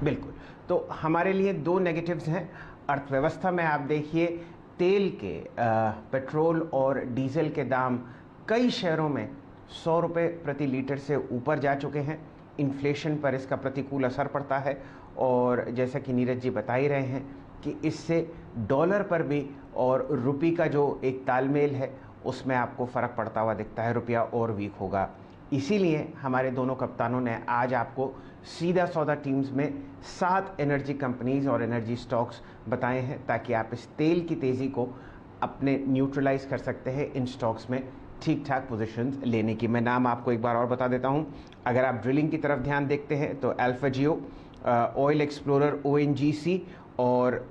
बिल्कुल। तो हमारे लिए दो नेगेटिव्स हैं अर्थव्यवस्था में। आप देखिए तेल के पेट्रोल और डीजल के दाम कई शहरों में 100 रुपये प्रति लीटर से ऊपर जा चुके हैं। इन्फ्लेशन पर इसका प्रतिकूल असर पड़ता है और जैसा कि नीरज जी बता ही रहे हैं कि इससे डॉलर पर भी और रुपये का जो एक तालमेल है उसमें आपको फ़र्क पड़ता हुआ दिखता है, रुपया और वीक होगा। इसीलिए हमारे दोनों कप्तानों ने आज आपको सीधा सौदा टीम्स में 7 एनर्जी कंपनीज और एनर्जी स्टॉक्स बताए हैं ताकि आप इस तेल की तेज़ी को अपने न्यूट्रलाइज कर सकते हैं इन स्टॉक्स में ठीक ठाक पोजीशंस लेने की। मैं नाम आपको एक बार और बता देता हूं। अगर आप ड्रिलिंग की तरफ ध्यान देखते हैं तो अल्फा जियो, ऑयल एक्सप्लोरर ONGC और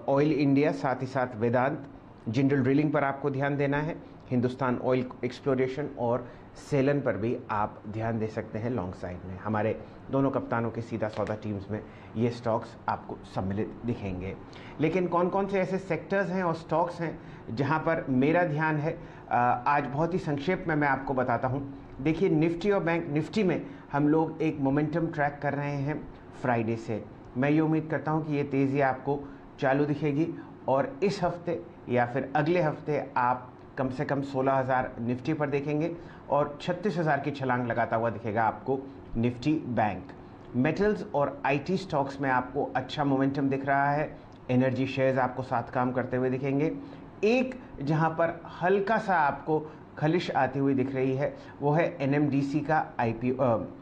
ऑयल इंडिया, साथ ही साथ वेदांत। जिंदल ड्रिलिंग पर आपको ध्यान देना है। हिंदुस्तान ऑयल एक्सप्लोरेशन और सेलन पर भी आप ध्यान दे सकते हैं लॉन्ग साइड में। हमारे दोनों कप्तानों के सीधा सौदा टीम्स में ये स्टॉक्स आपको सम्मिलित दिखेंगे। लेकिन कौन कौन से ऐसे सेक्टर्स हैं और स्टॉक्स हैं जहां पर मेरा ध्यान है, आज बहुत ही संक्षेप में मैं आपको बताता हूं। देखिए निफ्टी और बैंक निफ्टी में हम लोग एक मोमेंटम ट्रैक कर रहे हैं फ्राइडे से। मैं ये उम्मीद करता हूं कि ये तेज़ी आपको चालू दिखेगी और इस हफ्ते या फिर अगले हफ्ते आप कम से कम 16,000 निफ्टी पर देखेंगे और 36,000 की छलांग लगाता हुआ दिखेगा आपको निफ्टी बैंक। मेटल्स और आईटी स्टॉक्स में आपको अच्छा मोमेंटम दिख रहा है। एनर्जी शेयर्स आपको साथ काम करते हुए दिखेंगे। एक जहां पर हल्का सा आपको खलिश आती हुई दिख रही है वो है NMDC का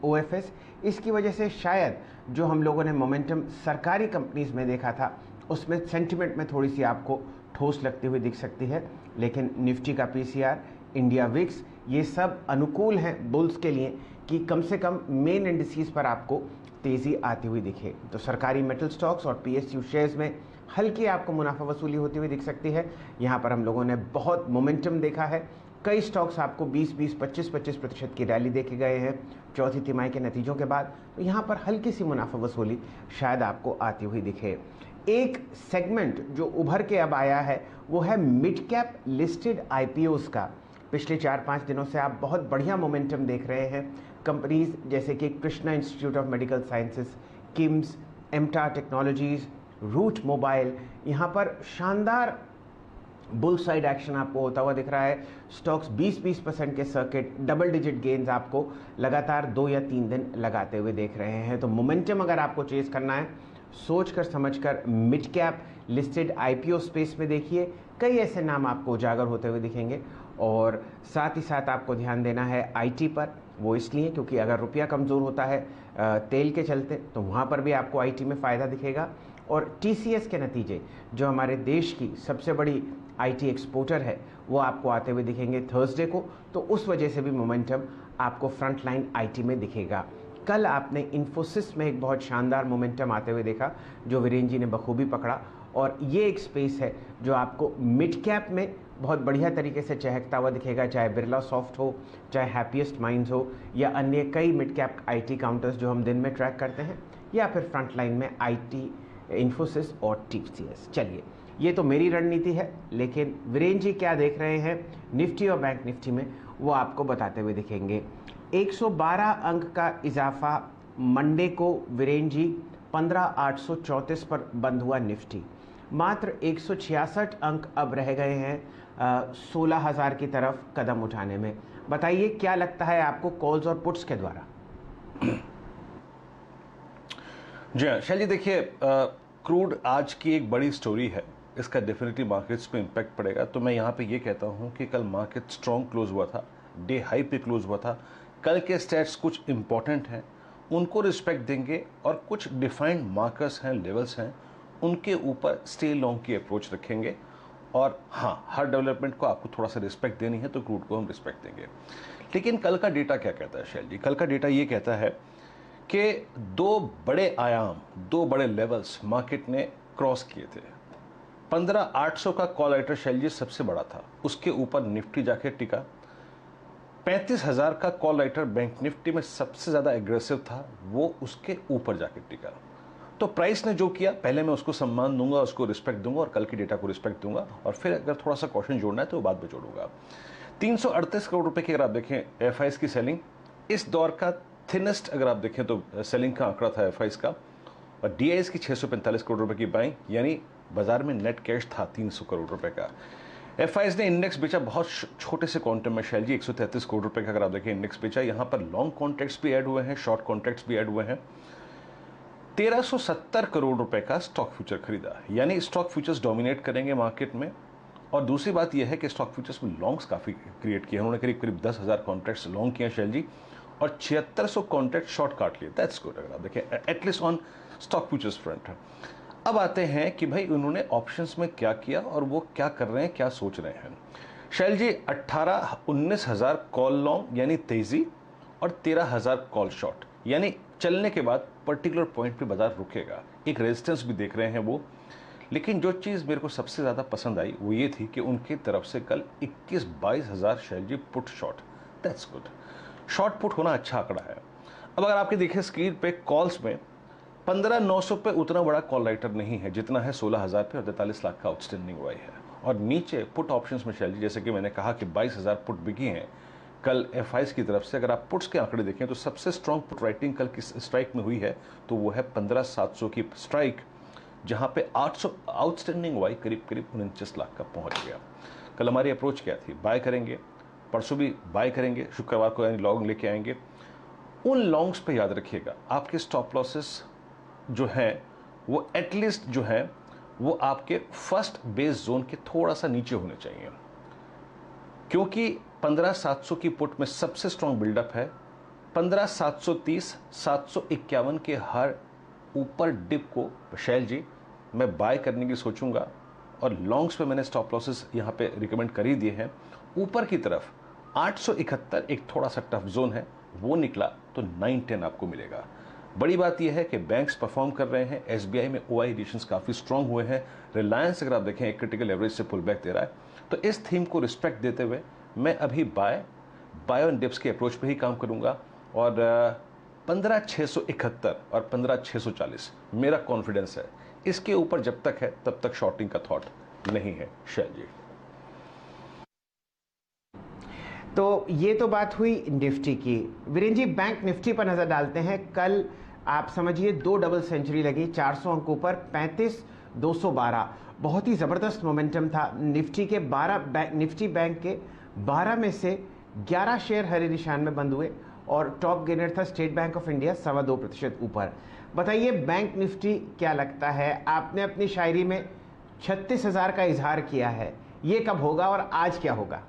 OFS। इसकी वजह से शायद जो हम लोगों ने मोमेंटम सरकारी कंपनीज में देखा था उसमें सेंटिमेंट में थोड़ी सी आपको ठोस लगती हुई दिख सकती है। लेकिन निफ्टी का PCR, इंडिया विक्स, ये सब अनुकूल हैं बुल्स के लिए कि कम से कम मेन इंडिसेस पर आपको तेज़ी आती हुई दिखे। तो सरकारी मेटल स्टॉक्स और PSU शेयर्स में हल्की आपको मुनाफा वसूली होती हुई दिख सकती है। यहाँ पर हम लोगों ने बहुत मोमेंटम देखा है। कई स्टॉक्स आपको 20-20, 25-25% की रैली देखे गए हैं चौथी तिमाही के नतीजों के बाद। तो यहाँ पर हल्की सी मुनाफा वसूली शायद आपको आती हुई दिखे। एक सेगमेंट जो उभर के अब आया है वो है मिड कैप लिस्टेड IPOs का। पिछले 4-5 दिनों से आप बहुत बढ़िया मोमेंटम देख रहे हैं। कंपनीज जैसे कि Krishna institute of medical sciences, KIMS, MTAR technologies, Route Mobile, यहाँ पर शानदार बुल साइड एक्शन आपको होता हुआ दिख रहा है। स्टॉक्स 20-20% के सर्किट, डबल डिजिट गेन्स आपको लगातार 2 या 3 दिन लगाते हुए देख रहे हैं। तो मोमेंटम अगर आपको चेज करना है सोच कर समझ कर mid cap listed IPO space में देखिए। कई ऐसे नाम आपको उजागर होते हुए दिखेंगे और साथ ही साथ आपको ध्यान देना है IT पर। वो इसलिए क्योंकि अगर रुपया कमज़ोर होता है तेल के चलते तो वहाँ पर भी आपको IT में फ़ायदा दिखेगा। और TCS के नतीजे, जो हमारे देश की सबसे बड़ी IT एक्सपोर्टर है, वो आपको आते हुए दिखेंगे थर्सडे को। तो उस वजह से भी मोमेंटम आपको फ्रंट लाइन IT में दिखेगा। कल आपने इन्फोसिस में एक बहुत शानदार मोमेंटम आते हुए देखा जो वीरेंद्र जी ने बखूबी पकड़ा और ये एक स्पेस है जो आपको मिड कैप में बहुत बढ़िया तरीके से चहकता हुआ दिखेगा, चाहे बिरला सॉफ्ट हो, चाहे हैप्पीएस्ट माइंड्स हो या अन्य कई मिड कैप IT काउंटर्स जो हम दिन में ट्रैक करते हैं, या फिर फ्रंट लाइन में IT, इन्फोसिस और TCS। चलिए, ये तो मेरी रणनीति है, लेकिन वीरेंद्र जी क्या देख रहे हैं निफ्टी और बैंक निफ्टी में वो आपको बताते हुए दिखेंगे। 112 अंक का इजाफा मंडे को वीरेंद्र जी 15,834 पर बंद हुआ निफ्टी। मात्र 166 अंक अब रह गए हैं 16,000 की तरफ कदम उठाने में। बताइए क्या लगता है आपको कॉल्स और पुट्स के द्वारा? जी हाँ शैली, देखिए क्रूड आज की एक बड़ी स्टोरी है। इसका डेफिनेटली मार्केट्स पे इम्पैक्ट पड़ेगा। तो मैं यहाँ पे ये कहता हूँ कि कल मार्केट स्ट्रॉन्ग क्लोज हुआ था, डे हाई पे क्लोज हुआ था। कल के स्टैट्स कुछ इंपॉर्टेंट हैं, उनको रिस्पेक्ट देंगे और कुछ डिफाइंड मार्कर्स हैं, लेवल्स हैं, उनके ऊपर स्टे लॉन्ग की अप्रोच रखेंगे। और हाँ, हर डेवलपमेंट को आपको थोड़ा सा रिस्पेक्ट देनी है तो क्रूड को हम रिस्पेक्ट देंगे। लेकिन कल का डेटा क्या कहता है शैली? कल का डेटा ये कहता है कि 2 बड़े आयाम, 2 बड़े लेवल्स मार्केट ने क्रॉस किए थे। 15,800 का कॉल राइटर शैली सबसे बड़ा था, उसके ऊपर निफ्टी जाके टिका। 35,000 का कॉल राइटर बैंक निफ्टी में सबसे ज्यादा एग्रेसिव था, वो उसके ऊपर जाके टिका। तो प्राइस ने जो किया, पहले मैं उसको सम्मान दूंगा, उसको रिस्पेक्ट दूंगा और कल की डेटा को रिस्पेक्ट दूंगा, और फिर अगर थोड़ा सा क्वेश्चन जोड़ना है तो बाद में जोड़ूंगा। 338 करोड़ रुपए की अगर आप देखें FIs की सेलिंग, इस दौर का थिनेस्ट अगर आप देखें तो सेलिंग का आंकड़ा था FIs का। और DIS की 645 करोड़ रुपए की बाइंग, यानी बाजार में नेट कैश था 300 करोड़ रुपए का। FIs ने इंडेक्स बेचा बहुत छोटे से क्वांटम में शैल जी, 133 करोड़ रुपए का अगर आप देखें इंडेक्स बेचा। यहां पर लॉन्ग कॉन्ट्रैक्ट्स भी ऐड हुए हैं, शॉर्ट कॉन्ट्रैक्ट्स भी ऐड हुए हैं। 1370 करोड़ रुपए का स्टॉक फ्यूचर खरीदा, यानी स्टॉक फ्यूचर्स डोमिनेट करेंगे मार्केट में। और दूसरी बात यह है कि स्टॉक फ्यूचर्स में लॉन्ग्स काफ़ी क्रिएट किए, उन्होंने करीब करीब 10,000 कॉन्ट्रैक्ट्स लॉन्ग किए शैल जी, और 7600 कॉन्ट्रैक्ट शॉर्ट काट लिए। दैट्स गुड अगर आप देखें, at least on stock futures front. अब आते हैं कि भाई उन्होंने ऑप्शंस में क्या किया और वो क्या कर रहे हैं, क्या सोच रहे हैं। शैल जी 19,000 कॉल लॉन्ग यानी तेजी, और 13,000 कॉल शॉर्ट, यानी चलने के बाद पर्टिकुलर पॉइंट पे बाजार रुकेगा। एक रेजिस्टेंस भी देख रहे हैं वो। लेकिन जो चीज़ मेरे को सबसे ज़्यादा पसंद आई वो ये थी कि उनकी तरफ से कल 21-22,000 शैल जी put short. That's good, short put होना अच्छा आंकड़ा है। अब अगर आपके देखें स्क्रीन पे कॉल्स में 15,900 पे उतना बड़ा कॉल राइटर नहीं है जितना है 16,000 पे, और 43 लाख का आउटस्टैंडिंग हुआ है। और नीचे पुट ऑप्शंस में शैल जी, जैसे कि मैंने कहा कि 22,000 पुट बिकी हैं कल FIs की तरफ से। अगर आप पुट्स के आंकड़े देखें तो सबसे स्ट्रॉन्ग पुट राइटिंग कल किस स्ट्राइक में हुई है, तो वो है 15,700 की स्ट्राइक, जहां पे 800 आउटस्टैंडिंग वाई करीब करीब 49 लाख का पहुंच गया। कल हमारी अप्रोच क्या थी, बाय करेंगे, परसों भी बाय करेंगे, शुक्रवार को यानी लॉन्ग लेके आएंगे। उन लॉन्ग्स पे याद रखिएगा आपके स्टॉप लॉसेस जो हैं वो एटलीस्ट जो है वो आपके फर्स्ट बेस जोन के थोड़ा सा नीचे होने चाहिए, क्योंकि 15,700 की पुट में सबसे स्ट्रॉन्ग बिल्डअप है। 15,730, 751 के हर ऊपर डिप को शैल जी मैं बाय करने की सोचूंगा, और लॉन्ग्स पे मैंने स्टॉप लॉसेस यहाँ पे रिकमेंड कर ही दिए हैं। ऊपर की तरफ 871 एक थोड़ा सा टफ जोन है, वो निकला तो 910 आपको मिलेगा। बड़ी बात यह है कि बैंक्स परफॉर्म कर रहे हैं, SBI में OI एडिशंस काफ़ी स्ट्रांग हुए हैं, रिलायंस अगर आप देखें एक क्रिटिकल एवरेज से पुल बैक दे रहा है। तो इस थीम को रिस्पेक्ट देते हुए मैं अभी बाय ऑन डिप्स के अप्रोच पे ही काम करूंगा, और 15,671 और 15,640 मेरा कॉन्फिडेंस है। इसके ऊपर जब तक है तब तक शॉर्टिंग का थॉट नहीं है शैल जी। तो ये तो बात हुई निफ्टी की। वीरेन जी, बैंक निफ्टी पर नजर डालते हैं। कल आप समझिए 2 डबल सेंचुरी लगी, 400 अंकों पर 35,212, बहुत ही ज़बरदस्त मोमेंटम था। निफ्टी के 12 निफ्टी बैंक के 12 में से 11 शेयर हरे निशान में बंद हुए, और टॉप गेनर था स्टेट बैंक ऑफ इंडिया 2.25% ऊपर। बताइए बैंक निफ्टी क्या लगता है? आपने अपनी शायरी में 36,000 का इजहार किया है, ये कब होगा और आज क्या होगा?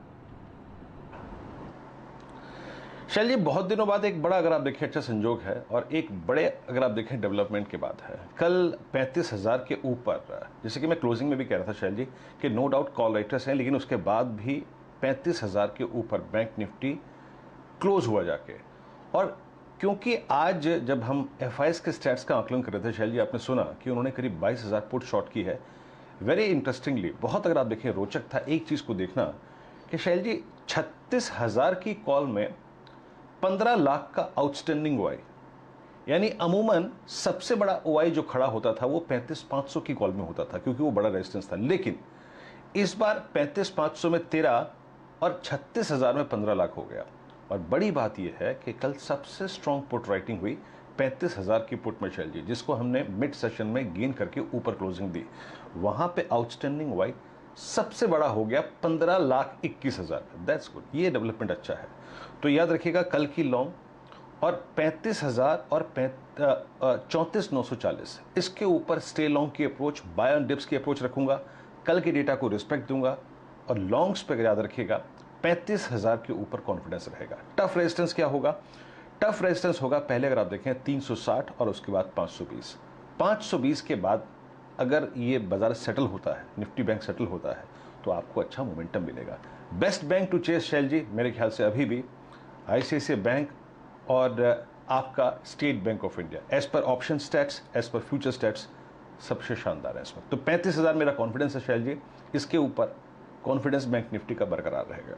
शैल जी बहुत दिनों बाद एक बड़ा अगर आप देखें अच्छा संजोग है, और एक बड़े अगर आप देखें डेवलपमेंट के बाद है। कल 35,000 के ऊपर, जैसे कि मैं क्लोजिंग में भी कह रहा था शैल जी कि नो डाउट कॉल राइटर्स हैं, लेकिन उसके बाद भी 35,000 के ऊपर बैंक निफ्टी क्लोज हुआ जाके। और क्योंकि आज जब हम FIs के स्टैट्स का आकलन कर रहे थे शैल जी, आपने सुना कि उन्होंने करीब 22,000 पुट शॉर्ट की है। वेरी इंटरेस्टिंगली, बहुत अगर आप देखें रोचक था एक चीज़ को देखना कि शैल जी 36,000 की कॉल में 15 लाख का आउटस्टैंडिंग OI, यानी अमूमन सबसे बड़ा OI जो खड़ा होता था वो 35,500 की कॉल में होता था, क्योंकि वो बड़ा रेजिस्टेंस था। लेकिन इस बार 35,500 में 13 और 36,000 में 15 लाख हो गया। और बड़ी बात यह है कि कल सबसे स्ट्रॉन्ग पुट राइटिंग हुई 35,000 की पुट में शैल जी, जिसको हमने मिड सेशन में गेन करके ऊपर क्लोजिंग दी। वहां पे आउटस्टैंडिंग OI सबसे बड़ा हो गया 15,21,000। दैट्स गुड, ये डेवलपमेंट अच्छा है। तो याद रखिएगा कल की लॉन्ग और 35,000 और 34,940 इसके ऊपर स्टे लॉन्ग की अप्रोच, बाय ऑन डिप्स की अप्रोच रखूंगा। कल के डेटा को रिस्पेक्ट दूंगा, और लॉन्ग्स पे याद रखिएगा 35,000 के ऊपर कॉन्फिडेंस रहेगा। टफ रेजिस्टेंस क्या होगा? टफ रेजिस्टेंस होगा पहले अगर आप देखें 360 और उसके बाद 520। 520 के बाद अगर ये बाजार सेटल होता है, निफ्टी बैंक सेटल होता है, तो आपको अच्छा मोमेंटम मिलेगा। Best bank to chase Shail ji मेरे ख्याल से अभी भी ICICI बैंक और आपका State Bank of India, as per option stats, as per future stats, सबसे शानदार है इसमें। तो 35,000 मेरा कॉन्फिडेंस है शैल जी, इसके ऊपर कॉन्फिडेंस बैंक निफ्टी का बरकरार रहेगा।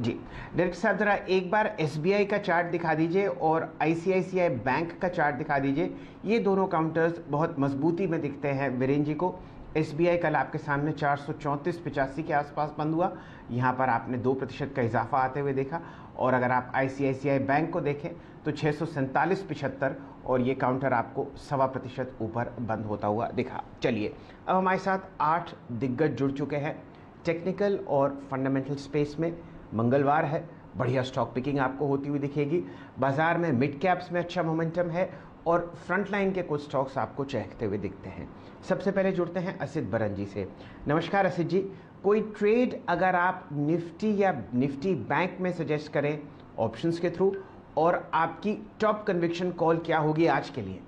जी डायरेक्टर साहब, जरा एक बार SBI का चार्ट दिखा दीजिए और ICICI बैंक का चार्ट दिखा दीजिए। ये दोनों काउंटर्स बहुत मजबूती में दिखते हैं वीरेन जी को। SBI कल आपके सामने 434.85 के आसपास बंद हुआ, यहाँ पर आपने 2% का इजाफा आते हुए देखा। और अगर आप ICICI बैंक को देखें तो 647.75 और ये काउंटर आपको 1.25% ऊपर बंद होता हुआ दिखा। चलिए, अब हमारे साथ 8 दिग्गज जुड़ चुके हैं टेक्निकल और फंडामेंटल स्पेस में। मंगलवार है, बढ़िया स्टॉक पिकिंग आपको होती हुई दिखेगी। बाजार में मिड कैप्स में अच्छा मोमेंटम है और फ्रंट लाइन के कुछ स्टॉक्स आपको चहकते हुए दिखते हैं। सबसे पहले जुड़ते हैं असित बरन जी से। नमस्कार असित जी, कोई ट्रेड अगर आप निफ्टी या निफ्टी बैंक में सजेस्ट करें ऑप्शंस के थ्रू, और आपकी टॉप कन्विक्शन कॉल क्या होगी आज के लिए?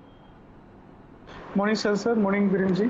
Morning sir. Morning Virendra ji.